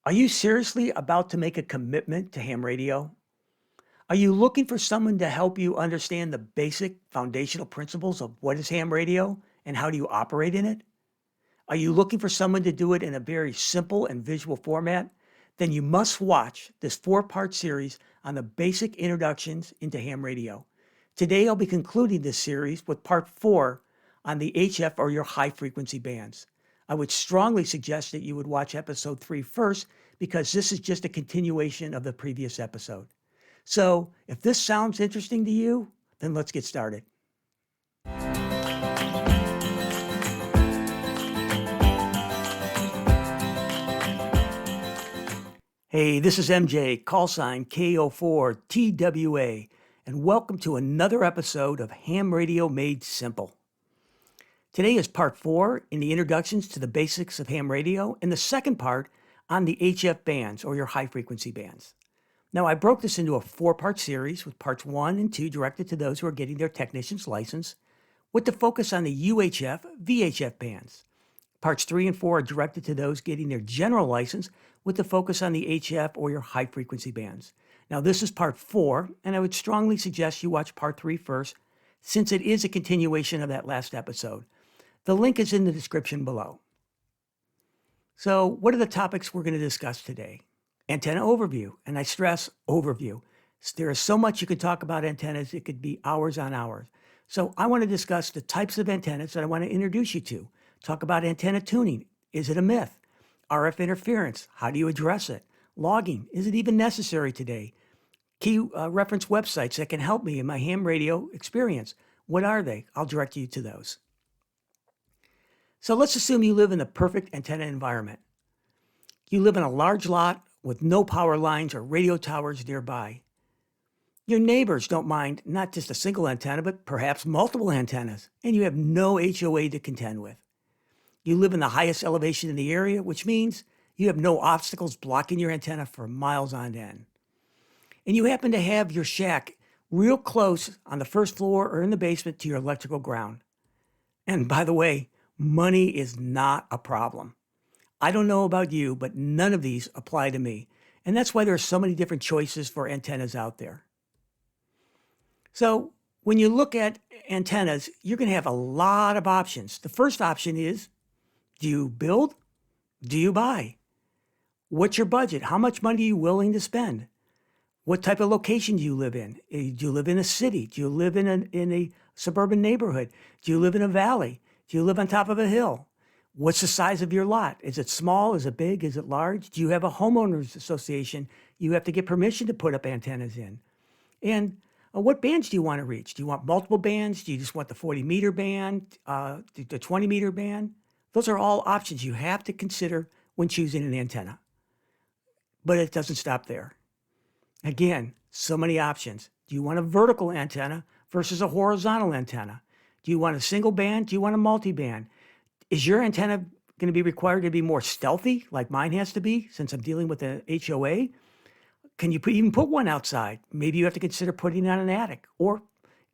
Are you seriously about to make a commitment to ham radio? Are you looking for someone to help you understand the basic foundational principles of what is ham radio and how do you operate in it? Are you looking for someone to do it in a very simple and visual format? Then you must watch this four-part series on the basic introductions into ham radio. Today I'll be concluding this series with part 4 on the HF or your high frequency bands. I would strongly suggest that you would watch episode 3 first because this is just a continuation of the previous episode. So if this sounds interesting to you, then let's get started. Hey, this is MJ, call sign KO4TWA, and welcome to another episode of Ham Radio Made Simple. Today is part 4 in the introductions to the basics of ham radio, and the second part on the HF bands, or your high frequency bands. Now, I broke this into a 4-part series with parts 1 and 2 directed to those who are getting their technician's license, with the focus on the UHF, VHF bands. Parts 3 and 4 are directed to those getting their general license, with the focus on the HF or your high frequency bands. Now, this is part 4, and I would strongly suggest you watch part 3 first, since it is a continuation of that last episode. The link is in the description below. So, what are the topics we're going to discuss today? Antenna overview, and I stress overview. There is so much you could talk about antennas, it could be hours on hours. So I want to discuss the types of antennas that I want to introduce you to. Talk about antenna tuning. Is it a myth? RF interference, how do you address it? Logging, is it even necessary today? Key reference websites that can help me in my ham radio experience. What are they? I'll direct you to those. So let's assume you live in the perfect antenna environment. You live in a large lot with no power lines or radio towers nearby. Your neighbors don't mind not just a single antenna, but perhaps multiple antennas, and you have no HOA to contend with. You live in the highest elevation in the area, which means you have no obstacles blocking your antenna for miles on end. And you happen to have your shack real close on the first floor or in the basement to your electrical ground. And by the way, money is not a problem. I don't know about you, but none of these apply to me. And that's why there are so many different choices for antennas out there. So when you look at antennas, you're going to have a lot of options. The first option is, do you build? Do you buy? What's your budget? How much money are you willing to spend? What type of location do you live in? Do you live in a city? Do you live in a suburban neighborhood? Do you live in a valley? Do you live on top of a hill? What's the size of your lot? Is it small? Is it big? Is it large? Do you have a homeowners association you have to get permission to put up antennas in? And what bands do you want to reach? Do you want multiple bands? Do you just want the 40-meter band, the 20-meter band? Those are all options you have to consider when choosing an antenna. But it doesn't stop there. Again, so many options. Do you want a vertical antenna versus a horizontal antenna? Do you want a single band? Do you want a multi-band? Is your antenna going to be required to be more stealthy, like mine has to be, since I'm dealing with an HOA? Can you even put one outside? Maybe you have to consider putting it on an attic. Or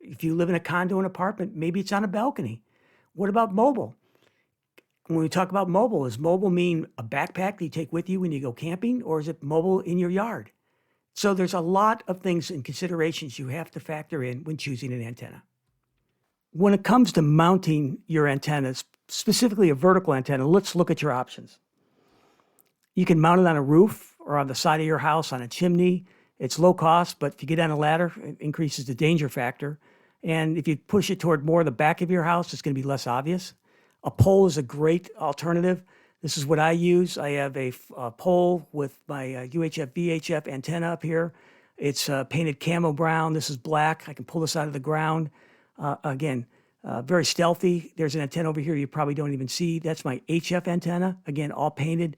if you live in a condo and apartment, maybe it's on a balcony. What about mobile? When we talk about mobile, does mobile mean a backpack that you take with you when you go camping, or is it mobile in your yard? So there's a lot of things and considerations you have to factor in when choosing an antenna. When it comes to mounting your antennas, specifically a vertical antenna, let's look at your options. You can mount it on a roof or on the side of your house on a chimney. It's low cost, but if you get on a ladder, it increases the danger factor. And if you push it toward more the back of your house, it's going to be less obvious. A pole is a great alternative. This is what I use. I have a pole with my UHF, VHF antenna up here. It's painted camo brown. This is black. I can pull this out of the ground. Again, very stealthy. There's an antenna over here you probably don't even see. That's my HF antenna. Again, all painted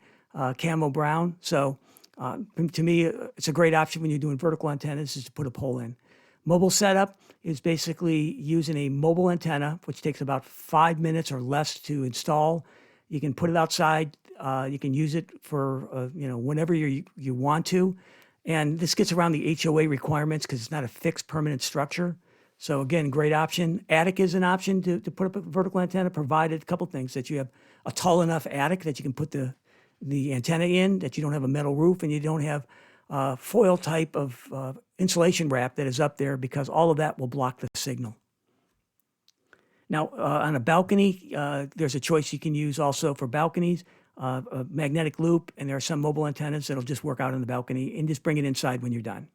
camo brown. So to me, it's a great option when you're doing vertical antennas is to put a pole in. Mobile setup is basically using a mobile antenna, which takes about 5 minutes or less to install. You can put it outside. You can use it for whenever you want to. And this gets around the HOA requirements because it's not a fixed permanent structure. So again, great option. Attic is an option to put up a vertical antenna, provided a couple things, that you have a tall enough attic that you can put the the antenna in, that you don't have a metal roof, and you don't have foil type of insulation wrap that is up there, because all of that will block the signal. Now, on a balcony, there's a choice you can use also for balconies, a magnetic loop, and there are some mobile antennas that'll just work out on the balcony and just bring it inside when you're done.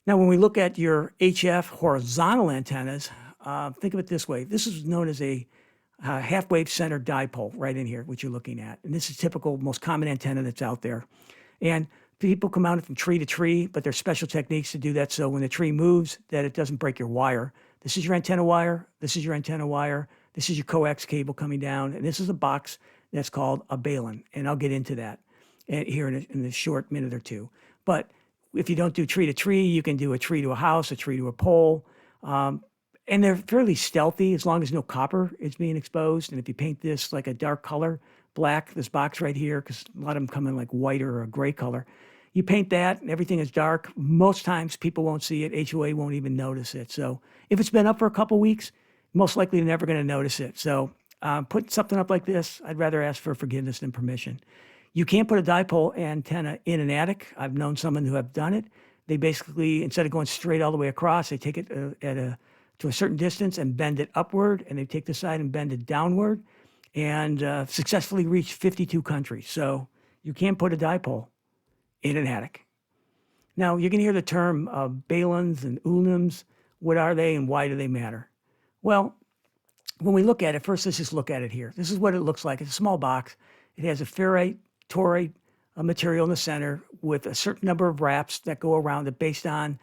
Now, when we look at your HF horizontal antennas, think of it this way. This is known as a half-wave center dipole right in here, which you're looking at. And this is typical, most common antenna that's out there. And people come out from tree to tree, but there's special techniques to do that so when the tree moves, that it doesn't break your wire. This is your antenna wire. This is your antenna wire. This is your coax cable coming down. And this is a box that's called a balan. And I'll get into that here in a short minute or two. But if you don't do tree to tree, you can do a tree to a house, a tree to a pole. And they're fairly stealthy as long as no copper is being exposed. And if you paint this like a dark color, black, this box right here, because a lot of them come in like white or a gray color, you paint that and everything is dark. Most times people won't see it. HOA won't even notice it. So if it's been up for a couple weeks, most likely they're never going to notice it. So put something up like this, I'd rather ask for forgiveness than permission. You can't put a dipole antenna in an attic. I've known someone who have done it. They basically, instead of going straight all the way across, they take it to a certain distance and bend it upward, and they take the side and bend it downward, and successfully reach 52 countries. So you can't put a dipole in an attic. Now, you can hear the term Balams and Unums. What are they and why do they matter? Well, when we look at it, first let's just look at it here. This is what it looks like. It's a small box. It has a ferrite, torite material in the center with a certain number of wraps that go around it based on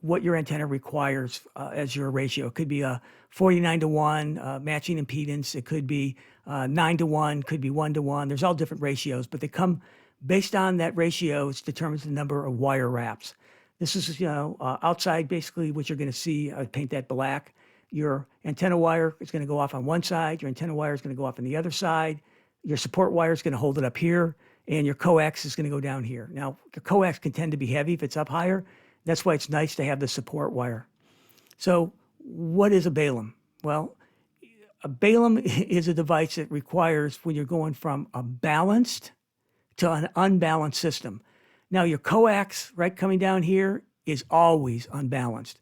what your antenna requires as your ratio. It could be a 49-to-1 matching impedance. It could be 9-to-1, could be 1-to-1. There's all different ratios, but they come based on that ratio. It determines the number of wire wraps. This is, outside basically what you're going to see. I paint that black. Your antenna wire is going to go off on one side. Your antenna wire is going to go off on the other side. Your support wire is going to hold it up here, and your coax is going to go down here. Now, your coax can tend to be heavy if it's up higher. That's why it's nice to have the support wire. So what is a Balam? Well, a Balam is a device that requires when you're going from a balanced to an unbalanced system. Now, your coax, right, coming down here is always unbalanced.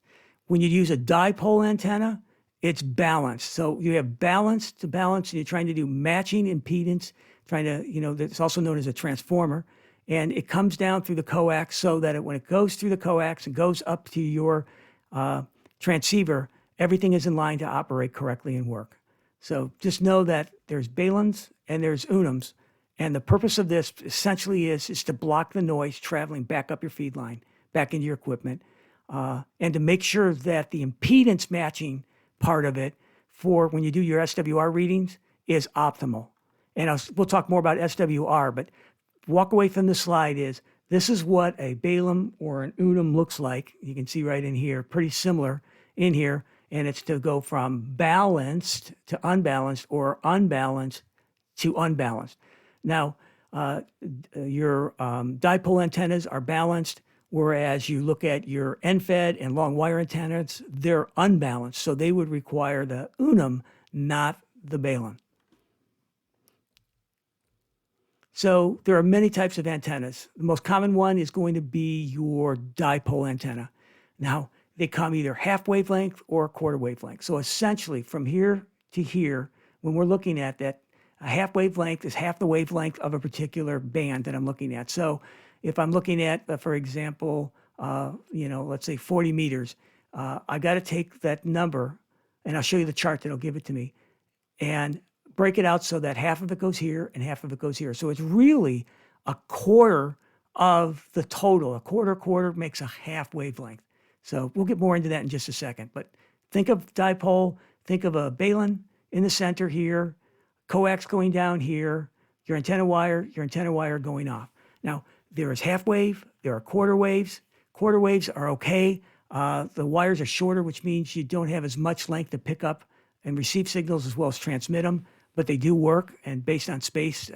When you use a dipole antenna, it's balanced. So you have balance to balance, and you're trying to do matching impedance, trying to, that's also known as a transformer. And it comes down through the coax so that when it goes through the coax and goes up to your transceiver, everything is in line to operate correctly and work. So just know that there's Balams and there's Unums. And the purpose of this essentially is to block the noise traveling back up your feed line, back into your equipment, and to make sure that the impedance matching part of it for when you do your SWR readings is optimal. And we'll talk more about SWR, but walk away from the slide this is what a Balam or an Unum looks like. You can see right in here, pretty similar in here, and it's to go from balanced to unbalanced or unbalanced to unbalanced. Now, your dipole antennas are balanced, whereas you look at your end-fed and long wire antennas, they're unbalanced. So they would require the Unum, not the Balam. So there are many types of antennas. The most common one is going to be your dipole antenna. Now, they come either half wavelength or quarter wavelength. So essentially, from here to here, when we're looking at that, a half wavelength is half the wavelength of a particular band that I'm looking at. So if I'm looking at, for example, let's say 40 meters, I got to take that number, and I'll show you the chart that'll give it to me, and break it out so that half of it goes here and half of it goes here. So it's really a quarter of the total. A quarter makes a half wavelength. So we'll get more into that in just a second. But think of dipole, think of a Balan in the center here, coax going down here, your antenna wire going off. Now, there is half wave, there are quarter waves. Quarter waves are okay. The wires are shorter, which means you don't have as much length to pick up and receive signals as well as transmit them, but they do work. And based on space,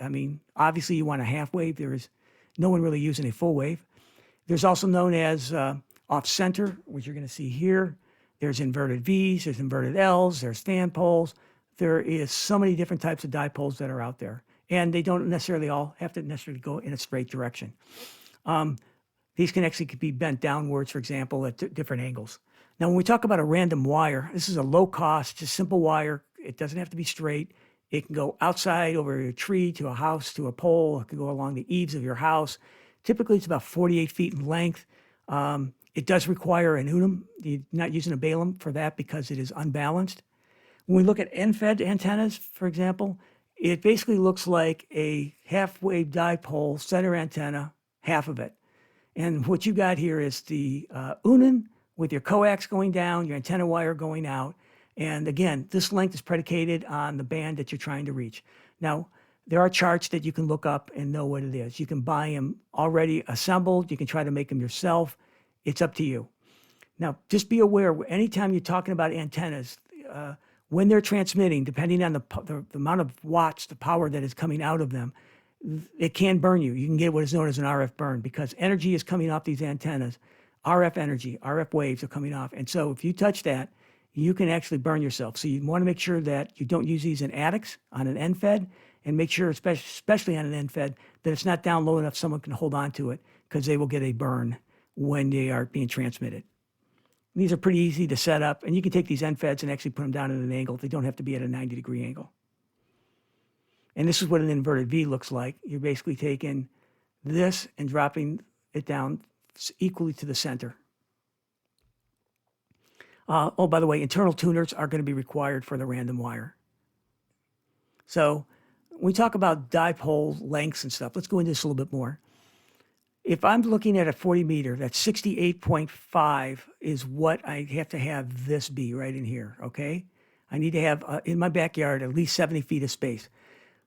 obviously you want a half wave. There is no one really using a full wave. There's also known as off-center, which you're going to see here. There's inverted Vs, there's inverted Ls, there's fan poles. There is so many different types of dipoles that are out there. and they don't necessarily all have to necessarily go in a straight direction. These can actually be bent downwards, for example, at different angles. Now, when we talk about a random wire, this is a low cost, just simple wire. It doesn't have to be straight. It can go outside over a tree to a house to a pole. It can go along the eaves of your house. Typically, it's about 48 feet in length. It does require an unum. You're not using a balum for that because it is unbalanced. When we look at end-fed antennas, for example, it basically looks like a half-wave dipole center antenna, half of it. And what you got here is the unum with your coax going down, your antenna wire going out. And again, this length is predicated on the band that you're trying to reach. Now, there are charts that you can look up and know what it is. You can buy them already assembled. You can try to make them yourself. It's up to you. Now, just be aware, anytime you're talking about antennas, when they're transmitting, depending on the amount of watts, the power that is coming out of them, it can burn you. You can get what is known as an RF burn because energy is coming off these antennas. RF energy, RF waves are coming off. And so if you touch that, you can actually burn yourself. So you want to make sure that you don't use these in attics on an end fed, and make sure, especially on an end fed, that it's not down low enough someone can hold on to it because they will get a burn when they are being transmitted. These are pretty easy to set up, and you can take these end feds and actually put them down at an angle. They don't have to be at a 90-degree angle. And this is what an inverted V looks like. You're basically taking this and dropping it down equally to the center. Oh, by the way, internal tuners are going to be required for the random wire. So when we talk about dipole lengths and stuff, let's go into this a little bit more. If I'm looking at a 40 meter, that's 68.5 is what I have to have this be right in here, okay? I need to have, in my backyard, at least 70 feet of space.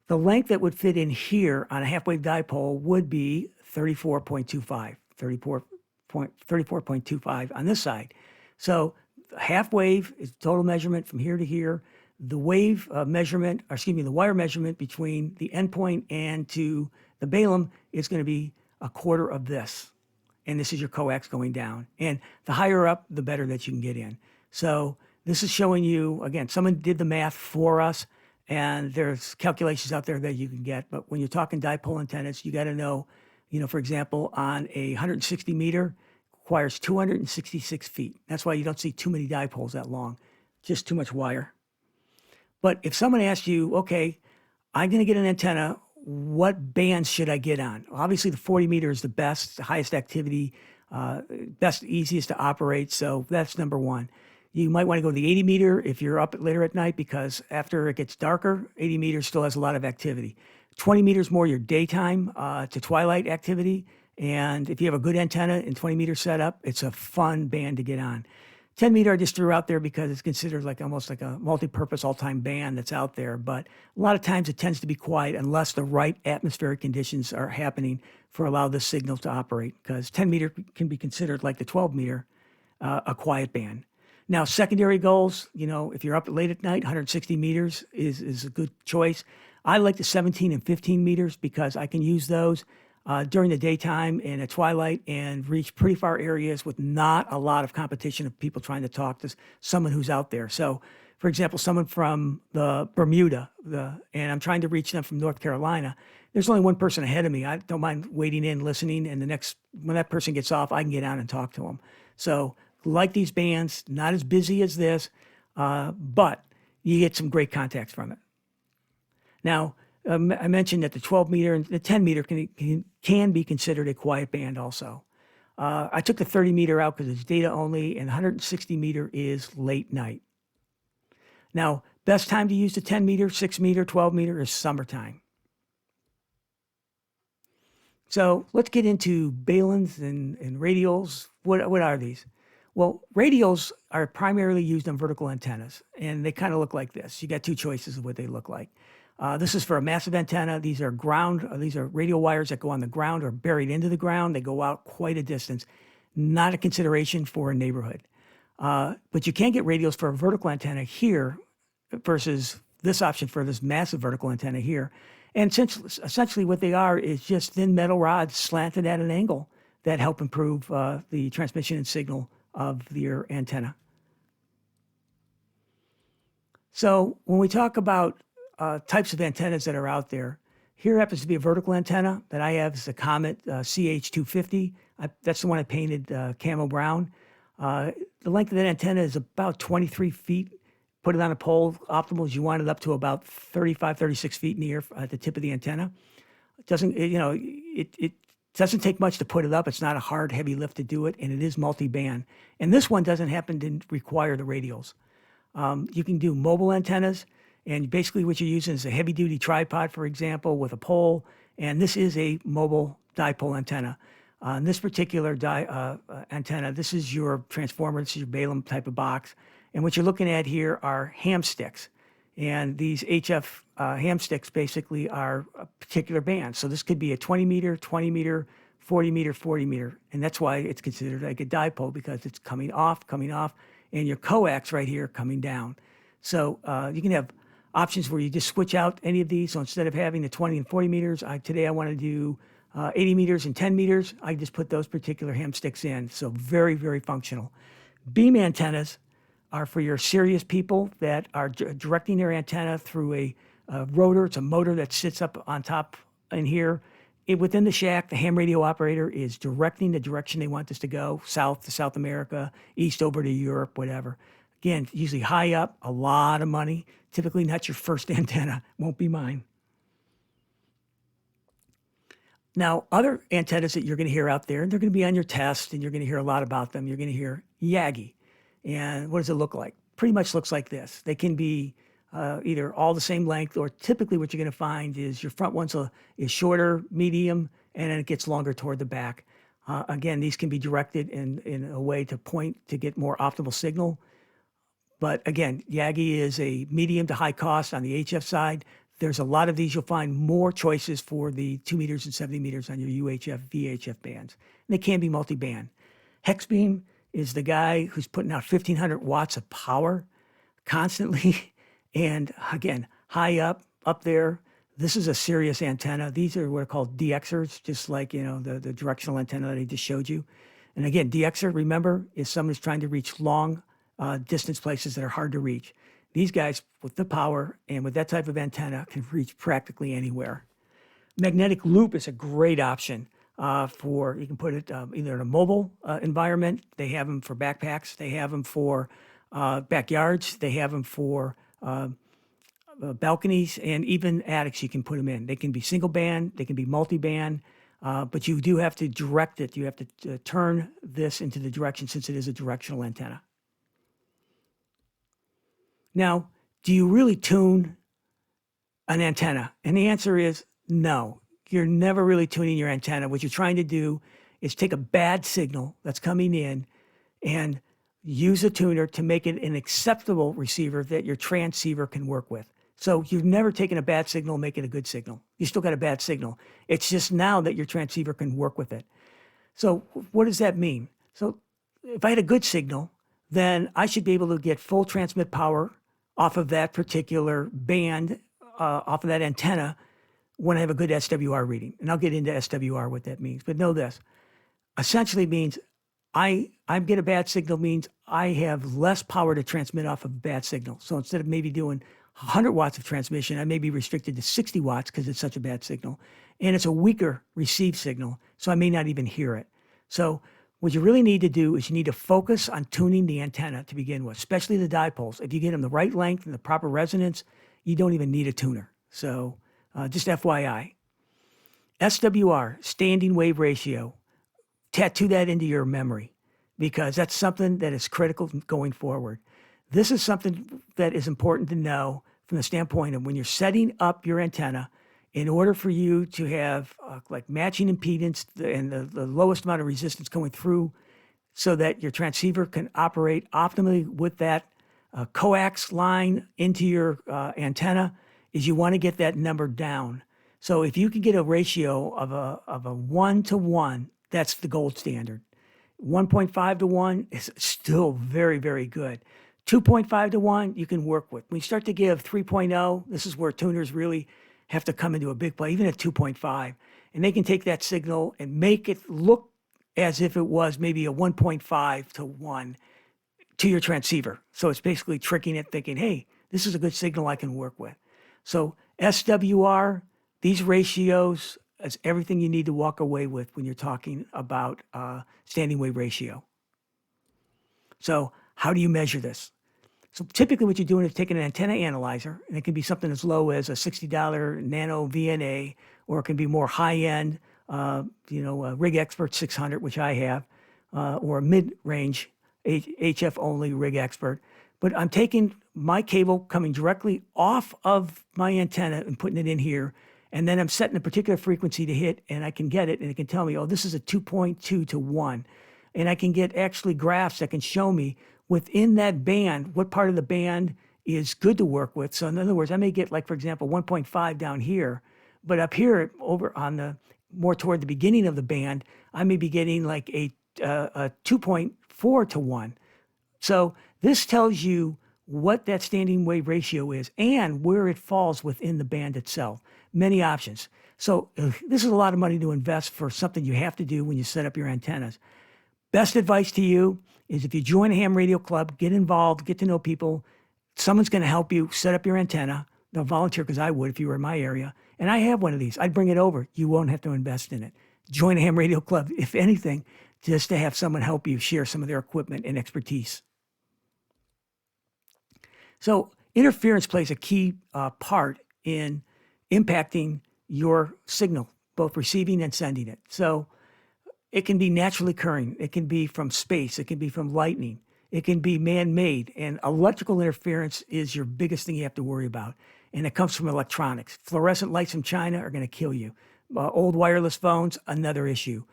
The length that would fit in here on a half-wave dipole would be 34.25, 34.25 on this side. So half wave is total measurement from here to here. The wave measurement, or excuse me, the wire measurement between the endpoint and to the balum is going to be a quarter of this. And this is your coax going down. And the higher up, the better that you can get in. So this is showing you, again, someone did the math for us, and there's calculations out there that you can get. But when you're talking dipole antennas, you got to know, for example, on a 160 meter, requires 266 feet. That's why you don't see too many dipoles that long, just too much wire. But if someone asks you, okay, I'm going to get an antenna, what bands should I get on? Obviously, the 40 meter is the best, the highest activity, best, easiest to operate. So that's number one. You might want to go to the 80 meter if you're up later at night, because after it gets darker, 80 meters still has a lot of activity. 20 meters more your daytime to twilight activity. And if you have a good antenna and 20 meter setup, it's a fun band to get on. 10 meter I just threw out there because it's considered like almost like a multi-purpose all-time band that's out there. But a lot of times it tends to be quiet unless the right atmospheric conditions are happening for allow this signal to operate, because 10 meter can be considered like the 12 meter, a quiet band. Now, secondary goals, if you're up late at night, 160 meters is a good choice. I like the 17 and 15 meters because I can use those during the daytime and at twilight and reach pretty far areas with not a lot of competition of people trying to talk to someone who's out there. So, for example, someone from the Bermuda, and I'm trying to reach them from North Carolina, there's only one person ahead of me. I don't mind waiting in, listening, and when that person gets off, I can get on and talk to them. So, like these bands, not as busy as this, but you get some great contacts from it. Now, I mentioned that the 12 meter and the 10 meter can be considered a quiet band also. I took the 30 meter out because it's data only, and 160 meter is late night. Now, best time to use the 10 meter, 6 meter, 12 meter is summertime. So let's get into balams and radials. What are these? Well, radials are primarily used on vertical antennas, and they kind of look like this. You got two choices of what they look like. This is for a massive antenna. These are radial wires that go on the ground or buried into the ground. They go out quite a distance. Not a consideration for a neighborhood. But you can get radials for a vertical antenna here versus this option for this massive vertical antenna here. And essentially what they are is just thin metal rods slanted at an angle that help improve the transmission and signal of your antenna. So when we talk about types of antennas that are out there, Here happens to be a vertical antenna that I have is a Comet CH250. That's the one I painted camo brown. The length of that antenna is about 23 feet. Put it on a pole. Optimal is you want it up to about 35, 36 feet in the air at the tip of the antenna. It doesn't, it doesn't take much to put it up. It's not a hard, heavy lift to do it, and it is multi-band. And this one doesn't happen to require the radials. You can do mobile antennas, and basically what you're using is a heavy-duty tripod, for example, with a pole, and this is a mobile dipole antenna. On this particular antenna, this is your transformer, this is your Balam type of box, and what you're looking at here are ham sticks. And these HF ham sticks basically are a particular band. So this could be a 20 meter, 20 meter, 40 meter, 40 meter. And that's why it's considered like a dipole, because it's coming off, and your coax right here coming down. So you can have options where you just switch out any of these. So instead of having the 20 and 40 meters, today I want to do 80 meters and 10 meters. I just put those particular ham sticks in. So very, very functional. Beam antennas are for your serious people that are directing their antenna through a rotor. It's a motor that sits up on top in here. Within the shack, the ham radio operator is directing the direction they want this to go, south to South America, east over to Europe, whatever. Again, usually high up, a lot of money. Typically not your first antenna. Won't be mine. Now, other antennas that you're going to hear out there, and they're going to be on your test, and you're going to hear a lot about them. You're going to hear Yagi. And what does it look like? Pretty much looks like this. They can be either all the same length, or typically what you're going to find is your front one is shorter, medium, and then it gets longer toward the back. Again, these can be directed in a way to point to get more optimal signal. But again, Yagi is a medium to high cost on the HF side. There's a lot of these. You'll find more choices for the 2 meters and 70 meters on your UHF, VHF bands. And they can be multi-band. Hexbeam is the guy who's putting out 1,500 watts of power constantly. And again, high up there. This is a serious antenna. These are what are called DXers, just like, the directional antenna that I just showed you. And again, DXer, remember, is someone who's trying to reach long distance places that are hard to reach. These guys, with the power and with that type of antenna, can reach practically anywhere. Magnetic loop is a great option. You can put it either in a mobile environment. They have them for backpacks. They have them for backyards. They have them for balconies, and even attics you can put them in. They can be single band. They can be multi-band. But you do have to direct it. You have to turn this into the direction, since it is a directional antenna. Now, do you really tune an antenna? And the answer is no. You're never really tuning your antenna. What you're trying to do is take a bad signal that's coming in and use a tuner to make it an acceptable receiver that your transceiver can work with. So you've never taken a bad signal and make it a good signal. You still got a bad signal. It's just now that your transceiver can work with it. So what does that mean? So if I had a good signal, then I should be able to get full transmit power off of that particular band, off of that antenna, when I have a good SWR reading. And I'll get into SWR, what that means. But know this, essentially means I get a bad signal means I have less power to transmit off of a bad signal. So instead of maybe doing 100 watts of transmission, I may be restricted to 60 watts because it's such a bad signal. And it's a weaker received signal, so I may not even hear it. So what you really need to do is you need to focus on tuning the antenna to begin with, especially the dipoles. If you get them the right length and the proper resonance, you don't even need a tuner. So just FYI. SWR, standing wave ratio, tattoo that into your memory, because that's something that is critical going forward. This is something that is important to know from the standpoint of when you're setting up your antenna, in order for you to have like matching impedance and the lowest amount of resistance going through, so that your transceiver can operate optimally with that coax line into your antenna, is you want to get that number down. So if you can get a ratio of a 1-to-1, that's the gold standard. 1.5 to 1 is still very, very good. 2.5 to 1, you can work with. When you start to give 3.0, this is where tuners really have to come into a big play, even at 2.5. And they can take that signal and make it look as if it was maybe a 1.5 to 1 to your transceiver. So it's basically tricking it, thinking, hey, this is a good signal I can work with. So SWR, These ratios is everything you need to walk away with when you're talking about standing wave ratio. So how do you measure this? So typically what you're doing is taking an antenna analyzer, and it can be something as low as a $60 nano VNA, or it can be more high-end, Rig Expert 600, which I have, or a mid-range HF only Rig Expert. But I'm taking my cable coming directly off of my antenna and putting it in here, and then I'm setting a particular frequency to hit, and I can get it, and it can tell me, oh, this is a 2.2 to 1. And I can get actually graphs that can show me within that band what part of the band is good to work with. So in other words, I may get, like, for example, 1.5 down here, but up here over on the more toward the beginning of the band, I may be getting like a 2.4 to 1. So this tells you what that standing wave ratio is and where it falls within the band itself. Many options. So this is a lot of money to invest for something you have to do when you set up your antennas. Best advice to you is if you join a ham radio club, get involved, get to know people. Someone's going to help you set up your antenna. They'll volunteer, because I would if you were in my area. And I have one of these. I'd bring it over. You won't have to invest in it. Join a ham radio club, if anything, just to have someone help you share some of their equipment and expertise. So interference plays a key part in impacting your signal, both receiving and sending it. So it can be naturally occurring. It can be from space. It can be from lightning. It can be man-made. And electrical interference is your biggest thing you have to worry about. And it comes from electronics. Fluorescent lights from China are going to kill you. Old wireless phones, another issue.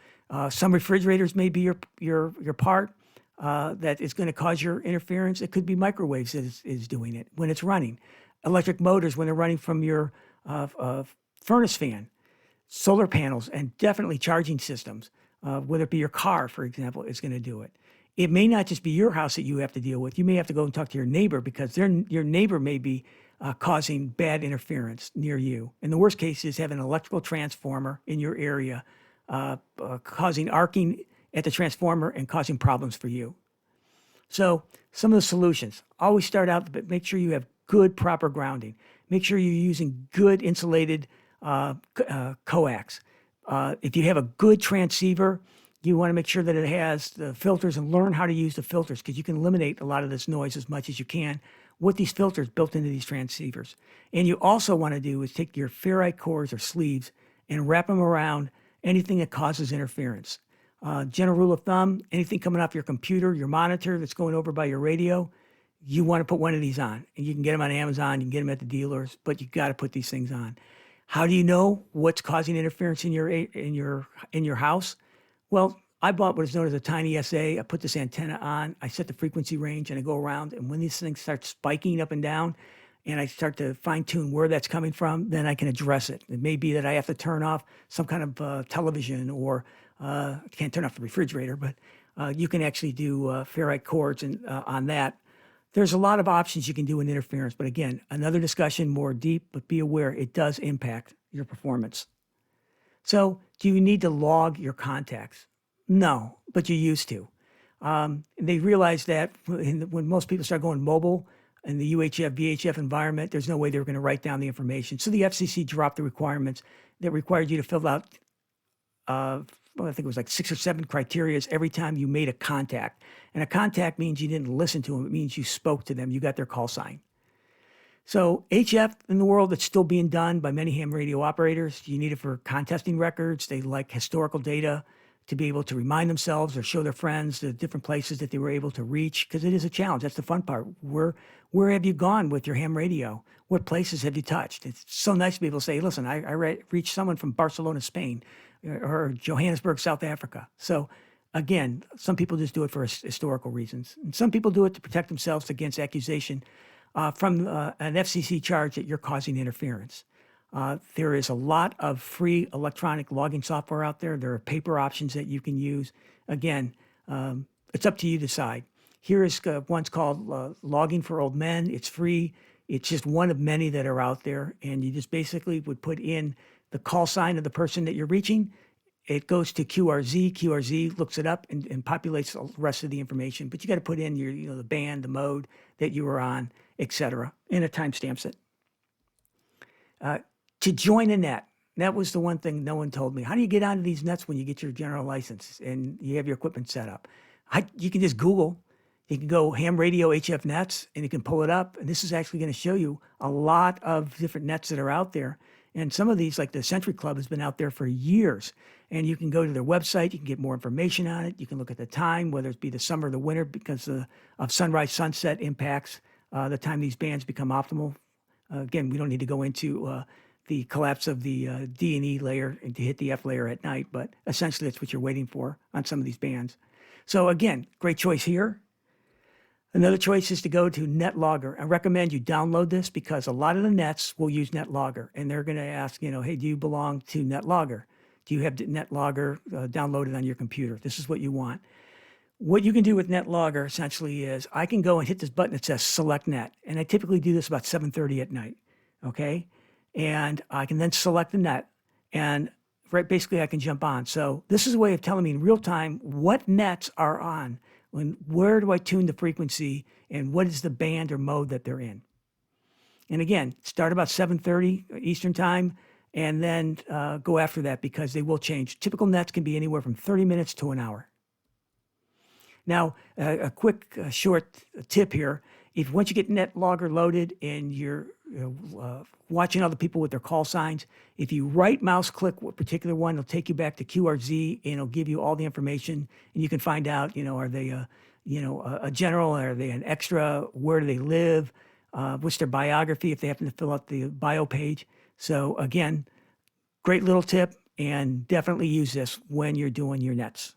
Some refrigerators may be your part that is going to cause your interference. It could be microwaves that is doing it when it's running. Electric motors when they're running from your furnace fan. Solar panels, and definitely charging systems. Whether it be your car, for example, is going to do it. It may not just be your house that you have to deal with. You may have to go and talk to your neighbor, because your neighbor may be causing bad interference near you. And the worst case is having an electrical transformer in your area causing arcing at the transformer and causing problems for you. So some of the solutions, always start out, but make sure you have good, proper grounding. Make sure you're using good insulated coax. If you have a good transceiver, you want to make sure that it has the filters, and learn how to use the filters, because you can eliminate a lot of this noise as much as you can with these filters built into these transceivers. And you also want to do is take your ferrite cores or sleeves and wrap them around anything that causes interference. General rule of thumb, anything coming off your computer, your monitor that's going over by your radio, you want to put one of these on. And you can get them on Amazon, you can get them at the dealers, but you got to put these things on. How do you know what's causing interference in your house? Well, I bought what is known as a tiny SA. I put this antenna on, I set the frequency range, and I go around. And when these things start spiking up and down, and I start to fine tune where that's coming from, then I can address it. It may be that I have to turn off some kind of television, or I can't turn off the refrigerator, but you can actually do ferrite cords and on that. There's a lot of options you can do in interference, but again, another discussion, more deep, but be aware it does impact your performance. So do you need to log your contacts? No, but you used to. They realized that when most people start going mobile in the UHF, VHF environment, there's no way they were going to write down the information. So the FCC dropped the requirements that required you to fill out I think it was like 6 or 7 criteria every time you made a contact. And a contact means you didn't listen to them. It means you spoke to them. You got their call sign. So HF in the world, it's still being done by many ham radio operators. You need it for contesting records. They like historical data to be able to remind themselves or show their friends the different places that they were able to reach, because it is a challenge. That's the fun part. Where have you gone with your ham radio? What places have you touched? It's so nice to be able to say, listen, I reached someone from Barcelona, Spain, or Johannesburg, South Africa. So again, some people just do it for historical reasons. And some people do it to protect themselves against accusation from an FCC charge that you're causing interference. There is a lot of free electronic logging software out there. There are paper options that you can use. Again, it's up to you to decide. Here is one's called Logging for Old Men. It's free. It's just one of many that are out there. And you just basically would put in the call sign of the person that you're reaching. It goes to QRZ. QRZ looks it up and populates the rest of the information. But you got to put in your, the band, the mode that you were on, etc., and it timestamps it. To join a net, That was the one thing no one told me. How do you get onto these nets when you get your general license and you have your equipment set up? You can just Google. You can go ham radio HF nets and you can pull it up. And this is actually going to show you a lot of different nets that are out there. And some of these, like the Century Club, has been out there for years. And you can go to their website. You can get more information on it. You can look at the time, whether it be the summer or the winter, because of sunrise, sunset impacts the time these bands become optimal. Again, we don't need to go into the collapse of the D and E layer and to hit the F layer at night, but essentially that's what you're waiting for on some of these bands. So again, great choice here. Another choice is to go to NetLogger. I recommend you download this because a lot of the nets will use NetLogger, and they're going to ask, hey, do you belong to NetLogger? Do you have NetLogger downloaded on your computer? This is what you want. What you can do with NetLogger essentially is I can go and hit this button that says Select Net, and I typically do this about 7:30 at night, okay? And I can then select the net, and basically I can jump on. So this is a way of telling me in real time what nets are on, where do I tune the frequency, and what is the band or mode that they're in. And again, start about 7:30 Eastern time, and then go after that because they will change. Typical nets can be anywhere from 30 minutes to an hour. Now, a quick short tip here. If once you get NetLogger loaded and you're watching other people with their call signs, if you right mouse click a particular one, it'll take you back to QRZ and it'll give you all the information, and you can find out, are they a general, are they an extra, where do they live, what's their biography if they happen to fill out the bio page. So again, great little tip, and definitely use this when you're doing your nets.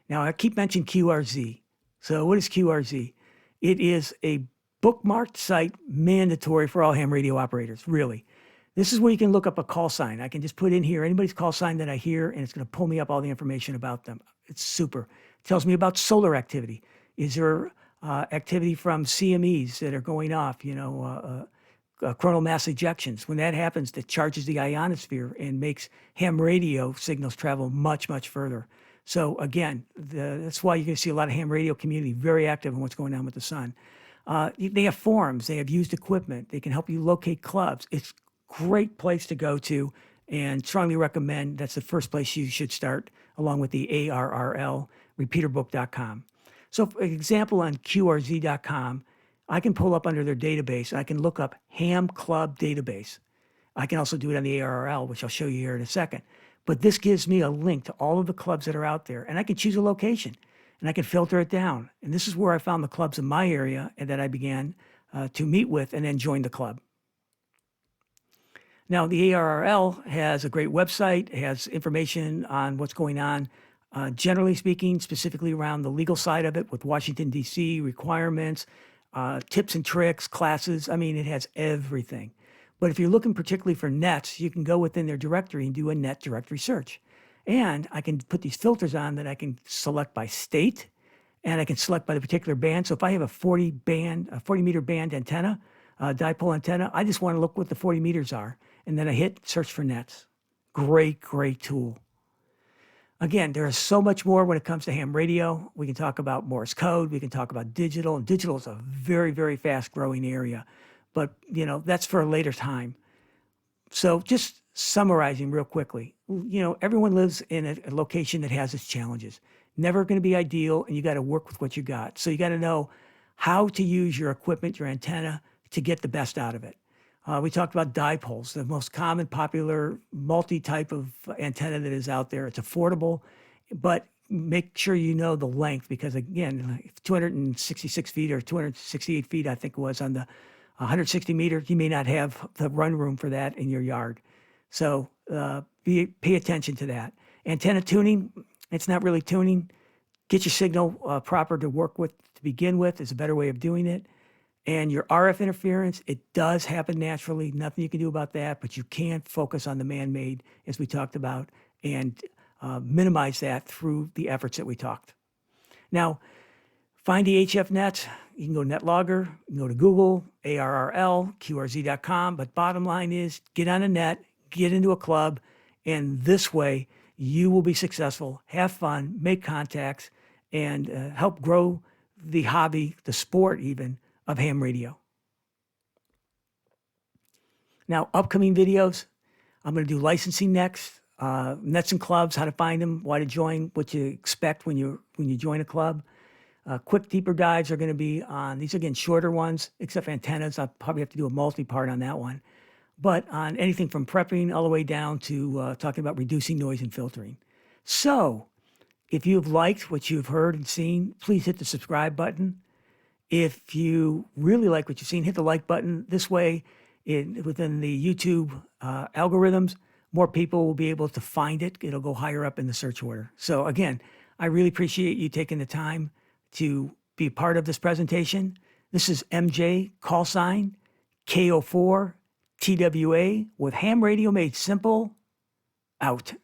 Now, I keep mentioning QRZ. So what is QRZ? It is a bookmarked site mandatory for all ham radio operators, really. This is where you can look up a call sign. I can just put in here anybody's call sign that I hear, and it's going to pull me up all the information about them. It's super. It tells me about solar activity. Is there activity from CMEs that are going off, coronal mass ejections? When that happens, that charges the ionosphere and makes ham radio signals travel much, much further. So again, that's why you're going to see a lot of ham radio community very active in what's going on with the sun. They have forums. They have used equipment. They can help you locate clubs. It's a great place to go to, and strongly recommend that's the first place you should start, along with the ARRL, repeaterbook.com. So for example, on QRZ.com, I can pull up under their database. I can look up ham club database. I can also do it on the ARRL, which I'll show you here in a second. But this gives me a link to all of the clubs that are out there, and I can choose a location, and I can filter it down. And this is where I found the clubs in my area and that I began to meet with and then join the club. Now, the ARRL has a great website, has information on what's going on, generally speaking, specifically around the legal side of it with Washington, D.C., requirements, tips and tricks, classes. I mean, it has everything. But if you're looking particularly for nets, you can go within their directory and do a net directory search. And I can put these filters on that I can select by state, and I can select by the particular band. So if I have a 40 meter band antenna, dipole antenna, I just want to look what the 40 meters are. And then I hit search for nets. Great, great tool. Again, there is so much more when it comes to ham radio. We can talk about Morse code. We can talk about digital. And digital is a very, very fast growing area. But, that's for a later time. So just summarizing real quickly, everyone lives in a location that has its challenges. Never going to be ideal, and you got to work with what you got. So you got to know how to use your equipment, your antenna, to get the best out of it. We talked about dipoles, the most common, popular, multi-type of antenna that is out there. It's affordable, but make sure you know the length, because again, 266 feet or 268 feet, I think it was, on the 160 meters, you may not have the run room for that in your yard. So pay attention to that. Antenna tuning, it's not really tuning. Get your signal proper to work with to begin with is a better way of doing it. And your RF interference, it does happen naturally. Nothing you can do about that, but you can focus on the man-made, as we talked about, and minimize that through the efforts that we talked. Now, find the HF nets. You can go NetLogger, you can go to Google, ARRL, QRZ.com. But bottom line is, get on a net, get into a club, and this way you will be successful, have fun, make contacts, and help grow the hobby, the sport even, of ham radio. Now, upcoming videos, I'm going to do licensing next, nets and clubs, how to find them, why to join, what you expect when you join a club. Quick deeper dives are going to be on, these are again shorter ones, except for antennas. I'll probably have to do a multi-part on that one. But on anything from prepping all the way down to talking about reducing noise and filtering. So if you've liked what you've heard and seen, please hit the subscribe button. If you really like what you've seen, hit the like button. This way, within the YouTube algorithms, more people will be able to find it. It'll go higher up in the search order. So again, I really appreciate you taking the time to be part of this presentation. This is MJ, call sign, KO4, TWA, with ham radio made simple, out.